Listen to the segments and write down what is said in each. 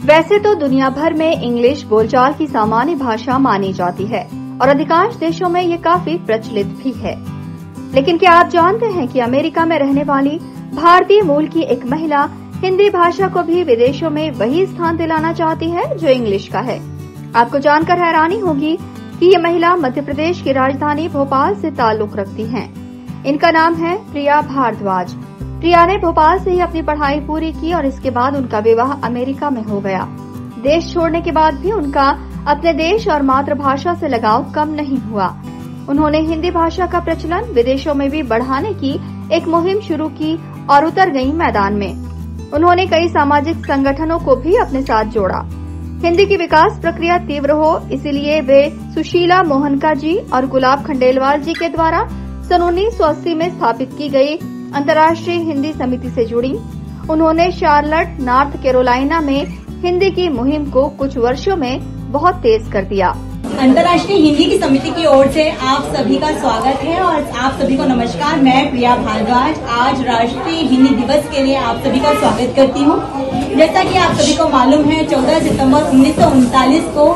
वैसे तो दुनिया भर में इंग्लिश बोलचाल की सामान्य भाषा मानी जाती है और अधिकांश देशों में ये काफी प्रचलित भी है। लेकिन क्या आप जानते हैं कि अमेरिका में रहने वाली भारतीय मूल की एक महिला हिंदी भाषा को भी विदेशों में वही स्थान दिलाना चाहती है जो इंग्लिश का है। आपको जानकर हैरानी होगी कि ये महिला मध्य प्रदेश की राजधानी भोपाल से ताल्लुक रखती हैं। इनका नाम है प्रिया भारद्वाज। प्रिया ने भोपाल से ही अपनी पढ़ाई पूरी की और इसके बाद उनका विवाह अमेरिका में हो गया। देश छोड़ने के बाद भी उनका अपने देश और मातृभाषा से लगाव कम नहीं हुआ। उन्होंने हिंदी भाषा का प्रचलन विदेशों में भी बढ़ाने की एक मुहिम शुरू की और उतर गई मैदान में। उन्होंने कई सामाजिक संगठनों को भी अपने साथ जोड़ा। हिंदी की विकास प्रक्रिया तीव्र हो, इसीलिए वे सुशीला मोहनका जी और गुलाब खंडेलवाल जी के द्वारा सन 1980 में स्थापित की गई अंतर्राष्ट्रीय हिंदी समिति से जुड़ी। उन्होंने शार्लट, नॉर्थ कैरोलिना में हिंदी की मुहिम को कुछ वर्षों में बहुत तेज कर दिया। अंतर्राष्ट्रीय हिंदी की समिति की ओर से आप सभी का स्वागत है और आप सभी को नमस्कार। मैं प्रिया भारद्वाज आज राष्ट्रीय हिंदी दिवस के लिए आप सभी का स्वागत करती हूँ। जैसा कि आप सभी को मालूम है, 14 सितंबर 1939 को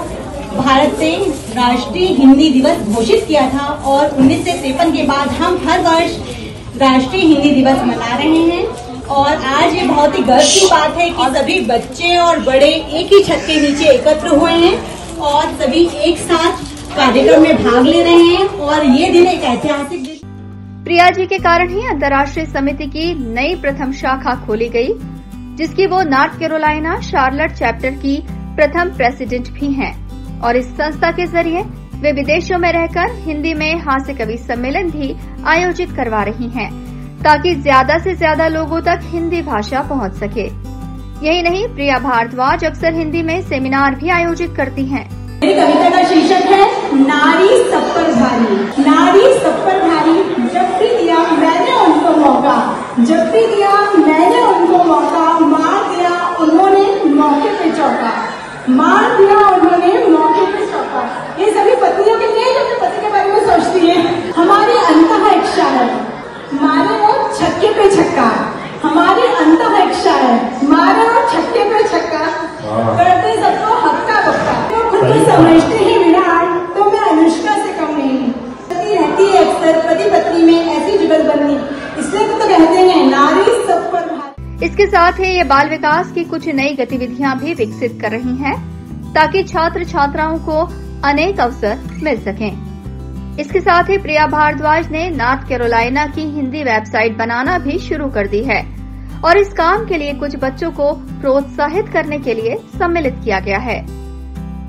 भारत से राष्ट्रीय हिंदी दिवस घोषित किया था और 1953 के बाद हम हर वर्ष राष्ट्रीय हिंदी दिवस मना रहे हैं। और आज ये बहुत ही गर्व की बात है कि सभी बच्चे और बड़े एक ही छत के नीचे एकत्र हुए हैं और सभी एक साथ कार्यक्रम में भाग ले रहे हैं और ये दिन एक ऐतिहासिक दिन। प्रिया जी के कारण ही अंतर्राष्ट्रीय समिति की नई प्रथम शाखा खोली गई, जिसकी वो नॉर्थ कैरोलिना शार्लट चैप्टर की प्रथम प्रेसिडेंट भी हैं। और इस संस्था के जरिए वे विदेशों में रहकर हिंदी में हास्य कवि सम्मेलन भी आयोजित करवा रही हैं, ताकि ज्यादा से ज्यादा लोगों तक हिंदी भाषा पहुंच सके। यही नहीं, प्रिया भारद्वाज अक्सर हिंदी में सेमिनार भी आयोजित करती हैं। मेरी कविता का शीर्षक है नारी सब पर भारी। नारी सब पर भारी, जब भी दिया मैंने उनको मौका, जब भी दिया मैंने उनको मौका, मार दिया उन्होंने मौके पे चौका, मार दिया उन्होंने मौके पे चौका। ये सभी पत्नियों के लिए जो अपने पति के बारे में सोचती है। हमारी अंतः इच्छा है मारे वो छक्के पे छक्का, हमारी अंतः इच्छा है मारे वो छक्के पे छक्का, करते सबको हक्का बक्का, तो खुद को समझते ही विराट, तो मैं अनुष्का से कम नहीं। रहती है अक्सर पति पत्नी में ऐसी जुगलबंदी, इसलिए तो कहते हैं नारी सब पर भारी। इसके साथ ही ये बाल विकास की कुछ नई गतिविधियां भी विकसित कर रही हैं, ताकि छात्र छात्राओं को अनेक अवसर मिल सकें। इसके साथ ही प्रिया भारद्वाज ने नॉर्थ कैरोलिना की हिंदी वेबसाइट बनाना भी शुरू कर दी है और इस काम के लिए कुछ बच्चों को प्रोत्साहित करने के लिए सम्मिलित किया गया है।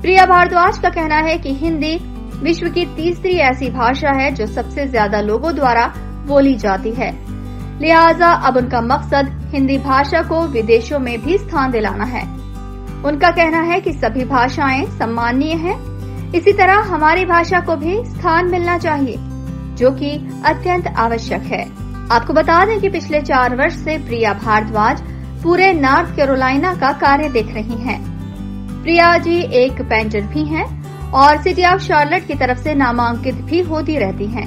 प्रिया भारद्वाज का कहना है कि हिंदी विश्व की तीसरी ऐसी भाषा है जो सबसे ज्यादा लोगों द्वारा बोली जाती है, लिहाजा अब उनका मकसद हिंदी भाषा को विदेशों में भी स्थान दिलाना है। उनका कहना है कि सभी भाषाएं सम्माननीय हैं, इसी तरह हमारी भाषा को भी स्थान मिलना चाहिए, जो कि अत्यंत आवश्यक है। आपको बता दें कि पिछले 4 वर्ष से प्रिया भारद्वाज पूरे नॉर्थ कैरोलिना का कार्य देख रही हैं। प्रिया जी एक पेंटर भी हैं और सिटी ऑफ शार्लट की तरफ से नामांकित भी होती रहती हैं।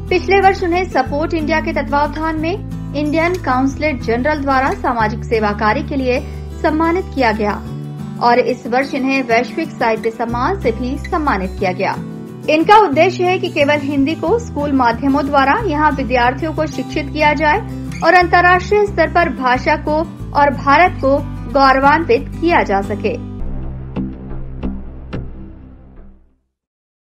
पिछले वर्ष उन्हें सपोर्ट इंडिया के तत्वावधान में इंडियन काउंसिलेट जनरल द्वारा सामाजिक सेवा कार्य के लिए सम्मानित किया गया और इस वर्ष इन्हें वैश्विक साहित्य सम्मान से भी सम्मानित किया गया। इनका उद्देश्य है कि केवल हिंदी को स्कूल माध्यमों द्वारा यहाँ विद्यार्थियों को शिक्षित किया जाए और अंतर्राष्ट्रीय स्तर पर भाषा को और भारत को गौरवान्वित किया जा सके।